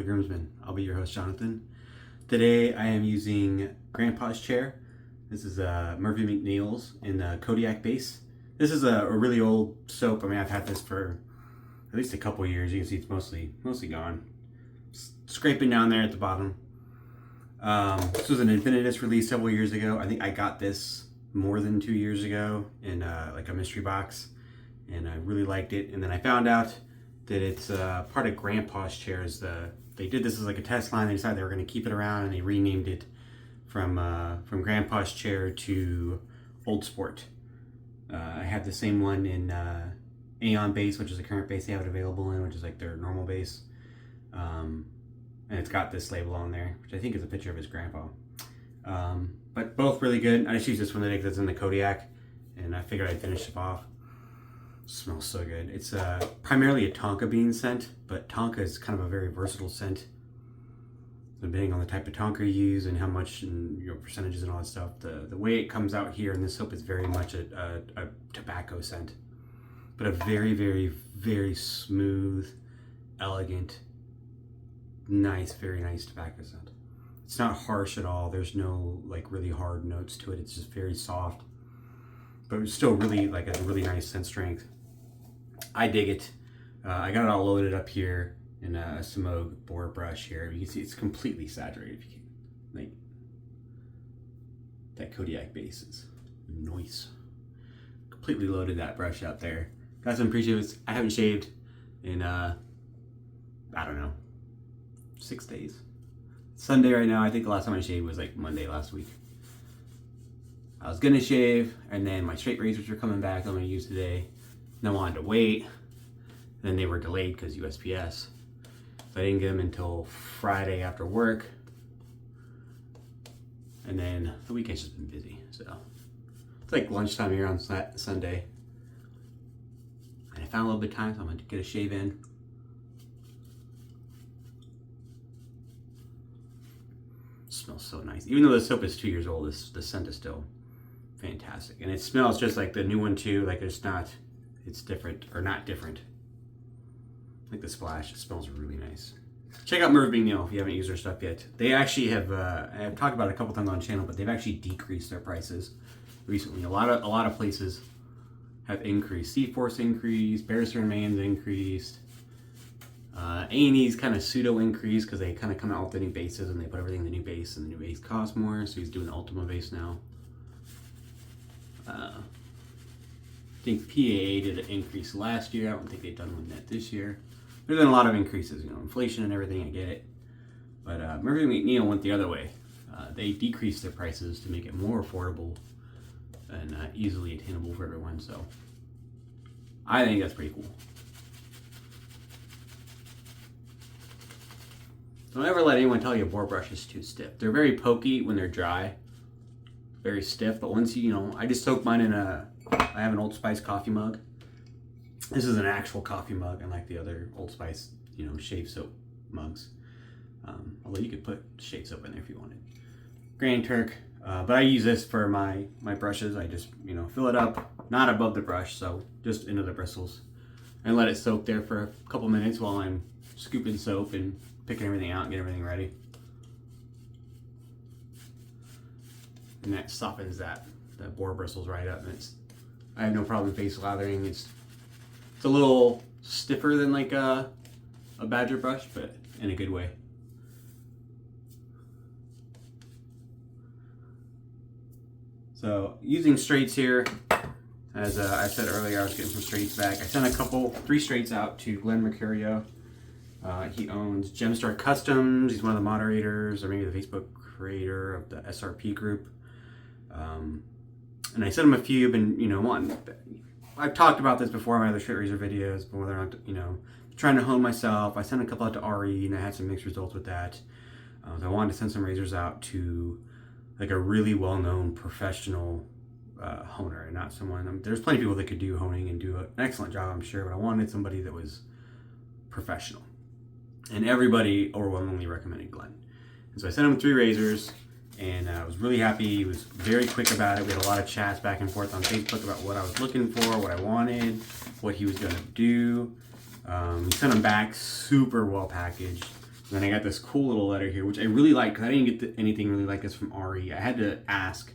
the groomsman. I'll be your host, Jonathan. Today I am using Grandpa's chair. This is Murphey McNeil's in the Kodiak base. This is a really old soap. I mean, I've had this for at least a couple years. You can see it's mostly gone. Scraping down there at the bottom. This was an Infinitus release several years ago. I think I got this more than 2 years ago in like a mystery box, and I really liked it. And then I found out that it's part of Grandpa's chairs. They did this as like a test line. They decided they were going to keep it around, and they renamed it from Grandpa's chair to Old Sport. I have the same one in Aeon base, which is the current base they have it available in, which is like their normal base. And it's got this label on there, which I think is a picture of his grandpa. But both really good. I just used this one today because it's in the Kodiak, and I figured I'd finish it off. Smells so good. It's primarily a tonka bean scent, but tonka is kind of a very versatile scent. Depending on the type of tonka you use and how much and your percentages and all that stuff, the way it comes out here in this soap is very much a tobacco scent, but a very, very, very smooth, elegant, nice, very nice tobacco scent. It's not harsh at all. There's no like really hard notes to it. It's just very soft, but it's still really like a really nice scent strength. I dig it. I got it all loaded up here in a Semouge Boar brush here. You can see it's completely saturated. If you can, like that Kodiak base is nice. Completely loaded that brush up there. Got some Preshaves. I haven't shaved in I don't know, 6 days. Sunday right now. I think the last time I shaved was like Monday last week. I was gonna shave, and then my straight razors were coming back. I'm gonna use today. And I wanted to wait. Then they were delayed because USPS. So I didn't get them until Friday after work. And then the weekend's just been busy. So it's like lunchtime here on Sunday. And I found a little bit of time, so I'm gonna get a shave in. Smells so nice. Even though the soap is 2 years old, the scent is still fantastic. And it smells just like the new one too. Like it's different, or not different. Like the splash, it smells really nice. Check out Murphey McNeil if you haven't used their stuff yet. They actually have, I've talked about it a couple times on the channel, but they've actually decreased their prices recently. A lot of places have increased. C-Force increased, Barrister and Mann's increased. A&E's kind of pseudo increased because they kind of come out with the new bases and they put everything in the new base, and the new base costs more, so he's doing the Ultima base now. I think PAA did an increase last year. I don't think they've done one yet this year. There's been a lot of increases, inflation and everything, I get it. But Murphey McNeil went the other way. They decreased their prices to make it more affordable and easily attainable for everyone, so I think that's pretty cool. Don't ever let anyone tell you a boar brush is too stiff. They're very pokey when they're dry, very stiff, but once I just soak mine in I have an Old Spice coffee mug. This is an actual coffee mug, unlike the other Old Spice, shave soap mugs. Although you could put shave soap in there if you wanted. Grand Turk, but I use this for my brushes. I just, fill it up, not above the brush, so just into the bristles, and let it soak there for a couple minutes while I'm scooping soap and picking everything out and get everything ready. And that softens the boar bristles right up, and I have no problem face lathering. It's a little stiffer than like a badger brush, but in a good way. So using straights here, as I said earlier, I was getting some straights back. I sent 3 straights out to Glenn Mercurio. He owns Gemstar Customs. He's one of the moderators, or maybe the Facebook creator of the SRP group. And I sent him a few. I've talked about this before in my other straight razor videos, but whether or not, trying to hone myself. I sent a couple out to RE, and I had some mixed results with that. So I wanted to send some razors out to like a really well-known professional honer, and not someone. There's plenty of people that could do honing and do an excellent job, I'm sure, but I wanted somebody that was professional. And everybody overwhelmingly recommended Glenn. And so I sent him 3 razors, and I was really happy. He was very quick about it. We had a lot of chats back and forth on Facebook about what I was looking for, what I wanted, what he was going to do. He sent them back super well packaged. And then I got this cool little letter here, which I really like because I didn't get anything really like this from RE. I had to ask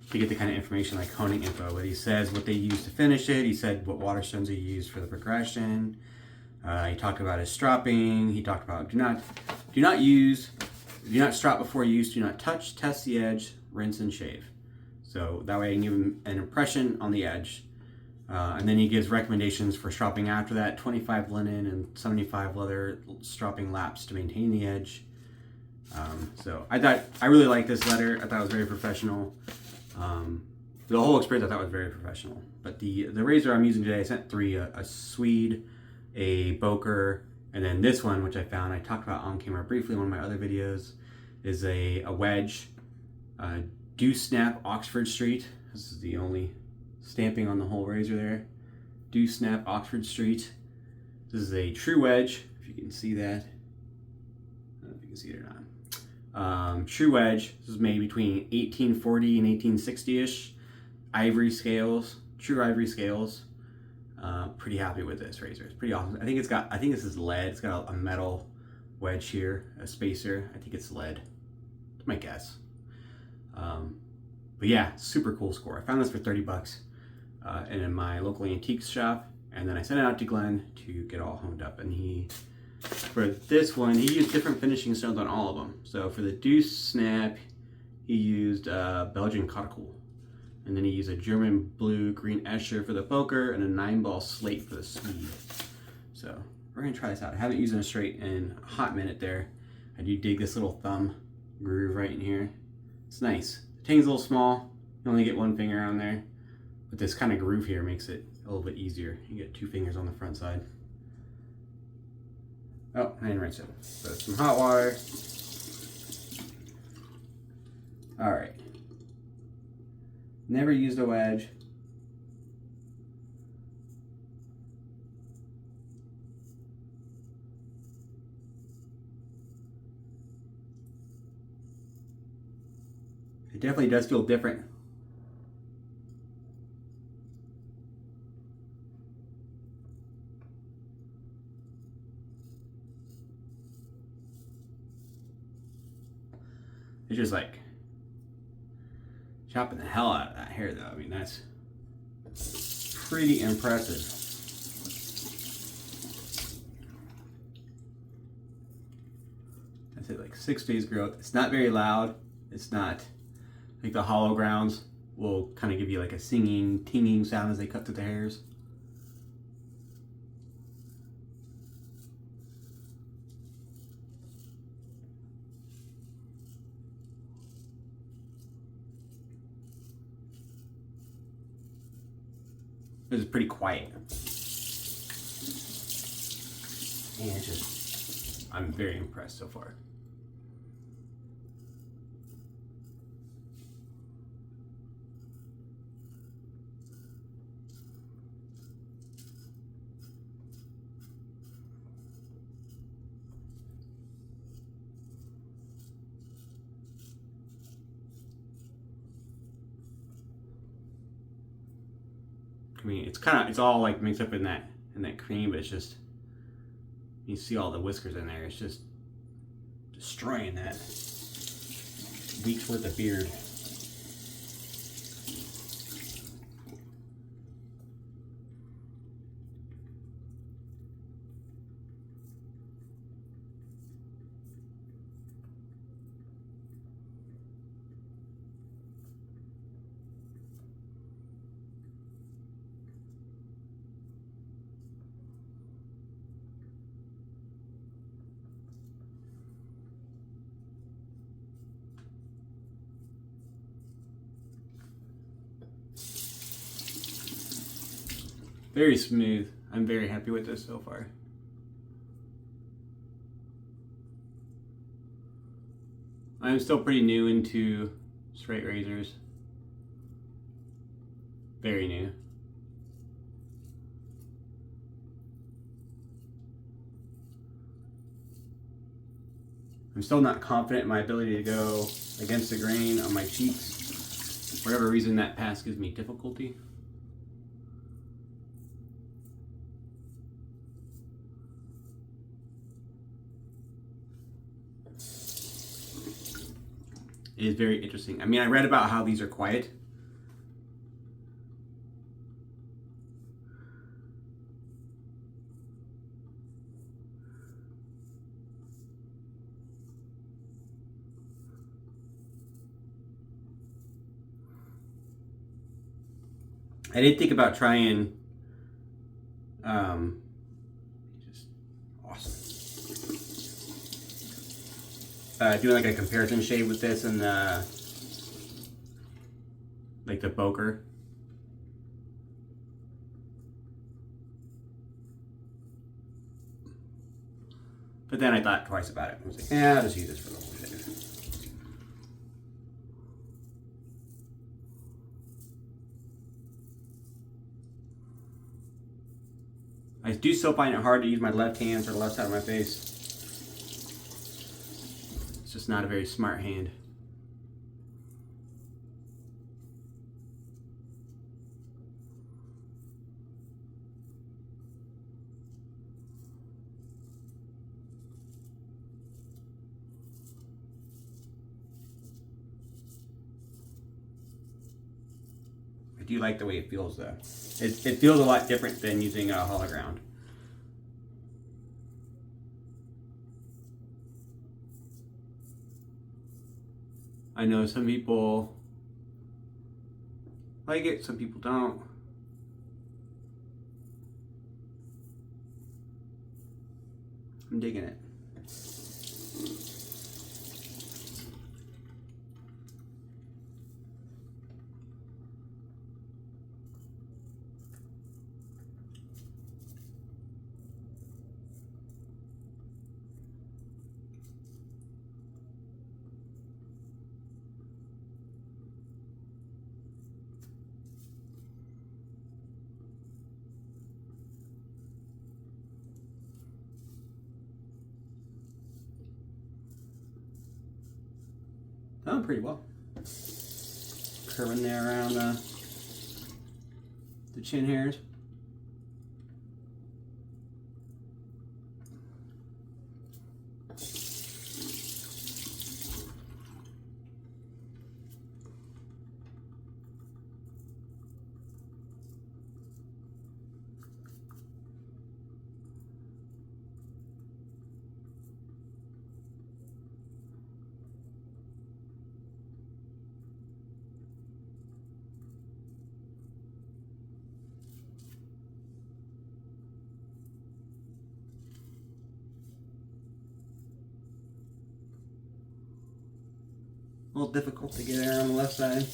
to get the kind of information like honing info, but he says what they used to finish it. He said what waterstones he used for the progression. He talked about his stropping. He talked about do not strop before use, do not touch, test the edge, rinse and shave. So that way I can give him an impression on the edge. And then he gives recommendations for stropping after that, 25 linen and 75 leather stropping laps to maintain the edge. So I really liked this letter. I thought it was very professional. The whole experience I thought was very professional. But the razor I'm using today, I sent 3, a Swede, a Boker, and then this one, which I found, I talked about on camera briefly in one of my other videos, is a wedge, DewSnap Oxford Street. This is the only stamping on the whole razor there. DewSnap Oxford Street. This is a true wedge, if you can see that. I don't know if you can see it or not. True wedge. This is made between 1840 and 1860-ish. Ivory scales, true ivory scales. Pretty happy with this razor. It's pretty awesome. I think this is lead. It's got a metal wedge here, a spacer. I think it's lead. That's my guess. But yeah, super cool score. I found this for 30 bucks in my local antiques shop, and then I sent it out to Glenn to get all honed up. And for this one, he used different finishing stones on all of them. So for the DewSnap, he used Belgian cuticle. And then he used a German blue green Escher for the Boker and a 9-ball slate for the Swede. So we're gonna try this out. I haven't used it straight in a hot minute there. I do dig this little thumb groove right in here. It's nice. The tang's a little small. You only get 1 finger on there. But this kind of groove here makes it a little bit easier. You get 2 fingers on the front side. Oh, I didn't rinse it. So some hot water. All right. Never used a wedge. It definitely does feel different. It's just like chopping the hell out of that hair, though. I mean, that's pretty impressive. I'd say like 6 days growth. It's not very loud. It's not like the hollow grounds will kind of give you like a singing, tinging sound as they cut through the hairs. This is pretty quiet. And it's just, I'm very impressed so far. I mean, it's all like mixed up in that cream, but it's just, you see all the whiskers in there. It's just destroying that week's worth of beard. Very smooth. I'm very happy with this so far. I'm still pretty new into straight razors. Very new. I'm still not confident in my ability to go against the grain on my cheeks. For whatever reason, that pass gives me difficulty. It is very interesting. I mean, I read about how these are quiet. I did think about trying just awesome. Doing like a comparison shave with this and like the Boker. But then I thought twice about it. I was like, yeah, I'll just use this for the whole shave. I do still find it hard to use my left hand for the left side of my face. It's just not a very smart hand. I do like the way it feels though. It feels a lot different than using a hollow ground. I know some people like it, some people don't. I'm digging it. Oh, pretty well. Curving there around the chin hairs. A little difficult to get there on the left side.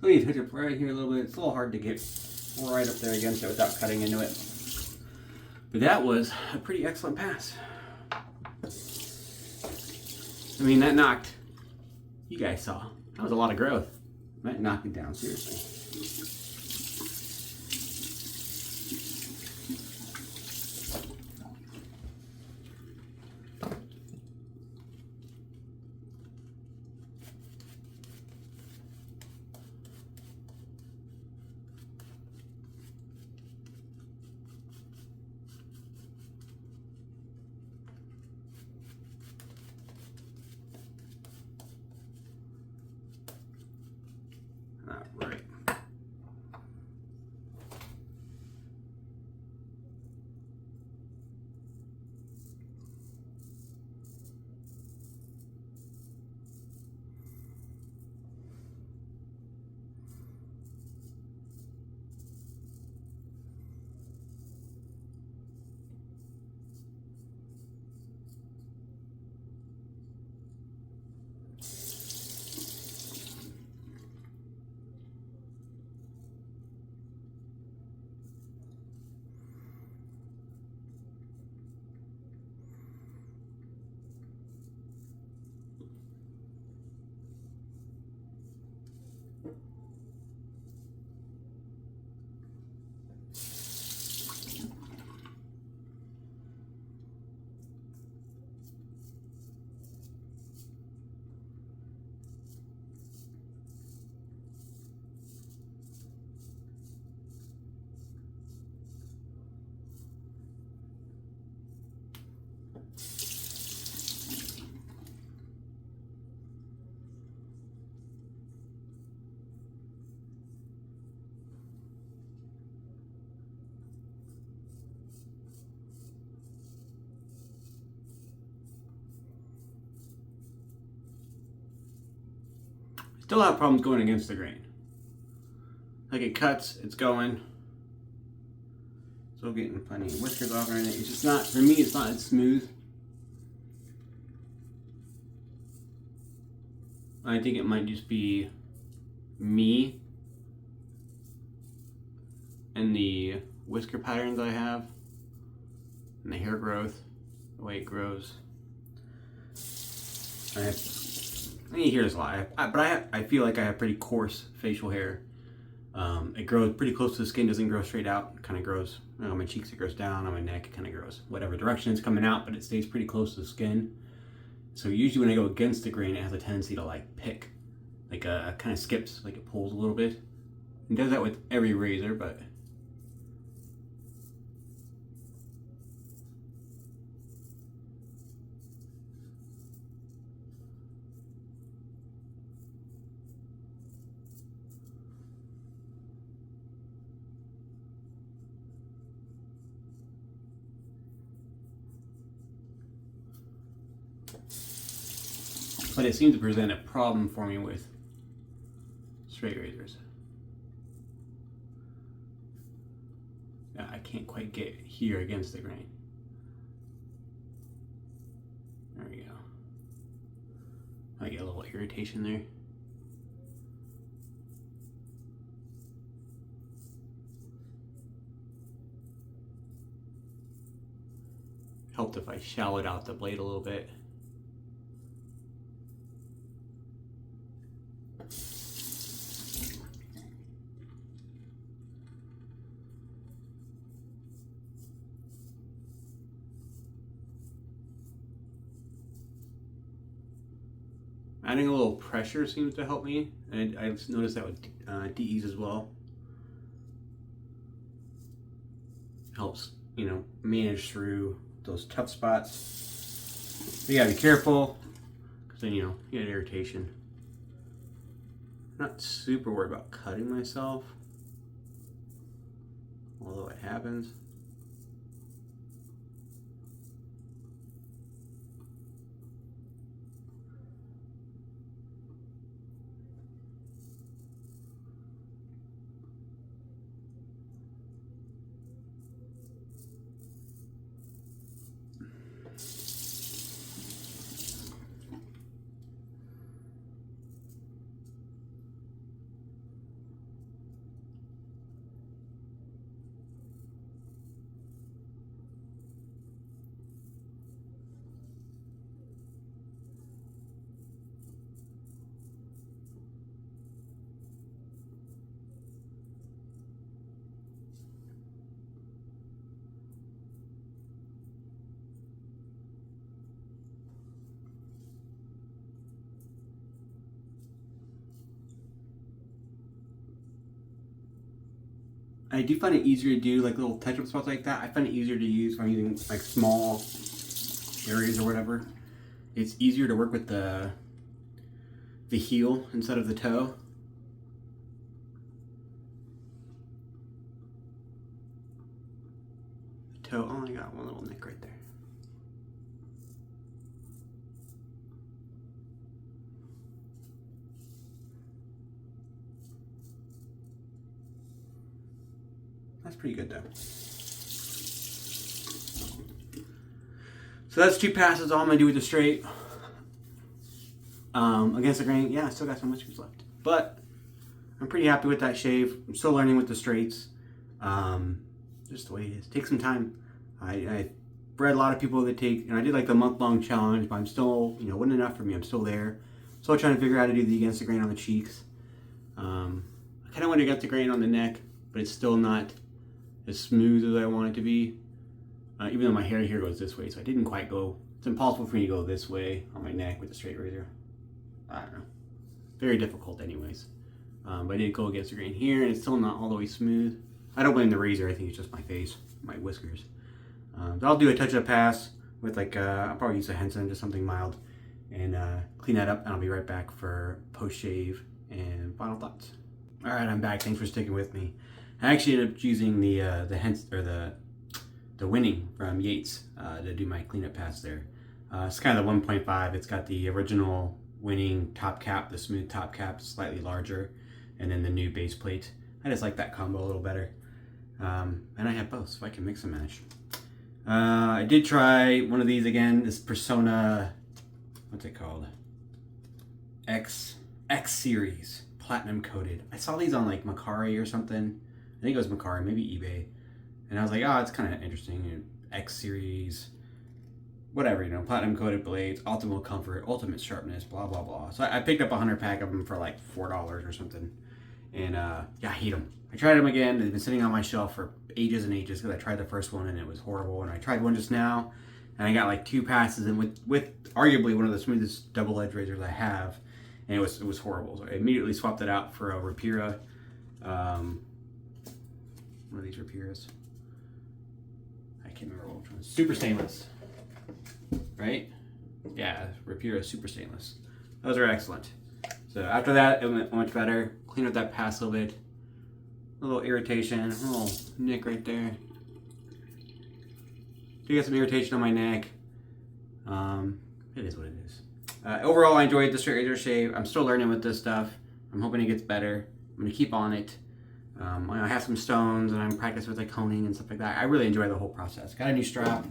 Let me touch it right here a little bit. It's a little hard to get right up there against it without cutting into it. But that was a pretty excellent pass. I mean, that knocked, you guys saw, that was a lot of growth. That knocked it down, seriously. Right. Still have problems going against the grain. Like it cuts, it's going. Still getting plenty of whiskers off and everything. It's just not, for me, it's not as smooth. I think it might just be me and the whisker patterns I have and the hair growth, the way it grows. You hear this a lot, but I feel like I have pretty coarse facial hair. It grows pretty close to the skin, doesn't grow straight out. It kind of grows, on my cheeks it grows down, on my neck it kind of grows whatever direction it's coming out, but it stays pretty close to the skin. So usually when I go against the grain, it has a tendency to like pick, like kind of skips, like it pulls a little bit. It does that with every razor, but it seems to present a problem for me with straight razors. I can't quite get here against the grain. There we go. I get a little irritation there. Helped if I shallowed out the blade a little bit. Adding a little pressure seems to help me, and I noticed that with DEs as well. Helps, manage through those tough spots. You gotta be careful, because then you get irritation. I'm not super worried about cutting myself, although it happens. I do find it easier to do like little touch-up spots like that. I find it easier to use when I'm using like small areas or whatever. It's easier to work with the heel instead of the toe. The toe only got one little nick right there. That's pretty good though. So that's 2 passes, all I'm gonna do with the straight. Against the grain, yeah, I still got some whiskers left. But I'm pretty happy with that shave. I'm still learning with the straights. Just the way it is. Take some time. I read a lot of people that take, I did like the month-long challenge, but I'm still, wasn't enough for me. I'm still there. Still trying to figure out how to do the against the grain on the cheeks. I kind of want to get the grain on the neck, but it's still not as smooth as I want it to be. Even though my hair here goes this way, so I didn't quite go. It's impossible for me to go this way on my neck with a straight razor. I don't know. Very difficult anyways. But I did go against the grain here, and it's still not all the way smooth. I don't blame the razor. I think it's just my face, my whiskers. So I'll do a touch-up pass with I'll probably use a Henson, just something mild, and clean that up, and I'll be right back for post-shave and final thoughts. All right, I'm back. Thanks for sticking with me. I actually ended up using the Henson, or the Winning from Yates to do my cleanup pass there. It's kind of the 1.5. It's got the original winning top cap, the smooth top cap, slightly larger, and then the new base plate. I just like that combo a little better. And I have both, so I can mix and match. I did try one of these again, this Persona, what's it called? X series, platinum coated. I saw these on like Macari or something. I think it was Macari, maybe eBay. And I was like, oh, it's kind of interesting. You know, X series, whatever, you know, platinum coated blades, optimal comfort, ultimate sharpness, blah, blah, blah. So I picked up a 100 pack of them for like $4 or something. And yeah, I hate them. I tried them again. They've been sitting on my shelf for ages and ages because I tried the first one and it was horrible. And I tried one just now and I got like 2 passes and with arguably one of the smoothest double edge razors I have. And it was horrible. So I immediately swapped it out for a Rapira. One of these Rapiras. I can't remember which one. Super stainless. Right? Yeah, Rapira super stainless. Those are excellent. So after that, it went much better. Clean up that pass a little bit. A little irritation, a little nick right there. Do get some irritation on my neck. It is what it is. Overall, I enjoyed the straight razor shave. I'm still learning with this stuff. I'm hoping it gets better. I'm gonna keep on it. I have some stones and I'm practicing with like honing and stuff like that. I really enjoy the whole process. Got a new strap.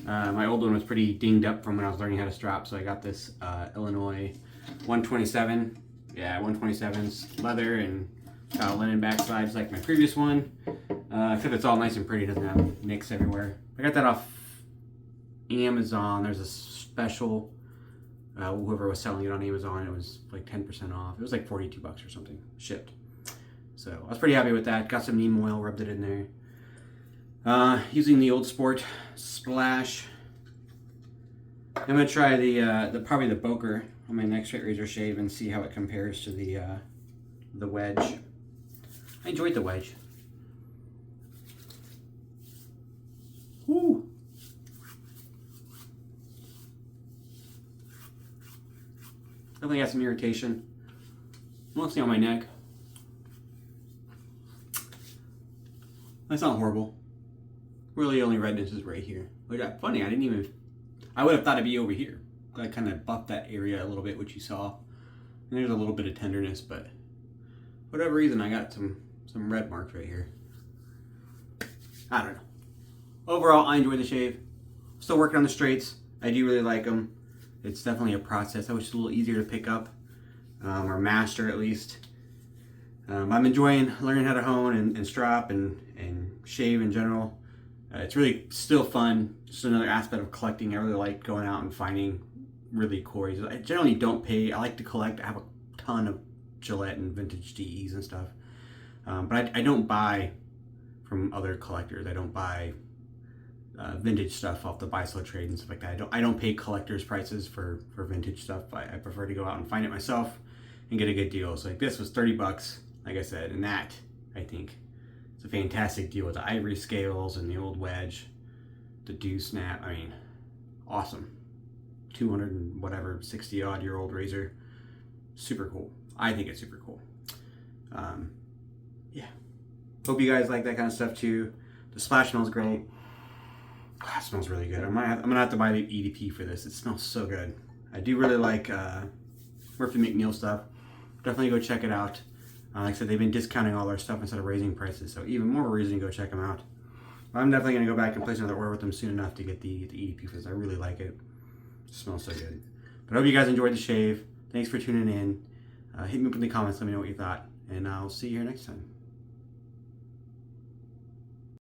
My old one was pretty dinged up from when I was learning how to strap, so I got this Illinois 127. Yeah, 127's leather and got a linen backsides like my previous one. Except it's all nice and pretty, doesn't have nicks everywhere. I got that off Amazon. There's a special, whoever was selling it on Amazon, it was like 10% off. It was like 42 bucks or something, shipped. So I was pretty happy with that. Got some neem oil, rubbed it in there. Using the Old Sport Splash. I'm gonna try the probably the Boker on my next straight razor shave and see how it compares to the wedge. I enjoyed the wedge. Woo! Definitely got some irritation, mostly on my neck. That's not horrible. Really, only redness is right here. Which, funny, I would have thought it'd be over here. I kind of buffed that area a little bit, which you saw. And there's a little bit of tenderness, but for whatever reason, I got some red marks right here. I don't know. Overall, I enjoy the shave. Still working on the straights. I do really like them. It's definitely a process. I wish it was a little easier to pick up, or master at least. I'm enjoying learning how to hone and strap and shave in general. It's really still fun. Just another aspect of collecting. I really like going out and finding really cool razors. I generally don't pay. I like to collect. I have a ton of Gillette and vintage DEs and stuff. But I don't buy from other collectors. I don't buy vintage stuff off the buy slow trade and stuff like that. I don't pay collectors prices for vintage stuff. I prefer to go out and find it myself and get a good deal. So like this was 30 bucks, like I said, and that I think it's a fantastic deal with the ivory scales and the old wedge, the DewSnap. I mean, awesome. 200 and whatever 60 odd year old razor. Super cool. I think it's super cool. Yeah. Hope you guys like that kind of stuff too. The splash smells great. It smells really good. I'm gonna have to buy the EDP for this. It smells so good. I do really like Murphey McNeil stuff. Definitely go check it out. Like I said, they've been discounting all their stuff instead of raising prices, so even more reason to go check them out. But I'm definitely gonna go back and place another order with them soon enough to get the EDP for this. I really like it. It smells so good. But I hope you guys enjoyed the shave. Thanks for tuning in. Hit me up in the comments. Let me know what you thought, and I'll see you here next time.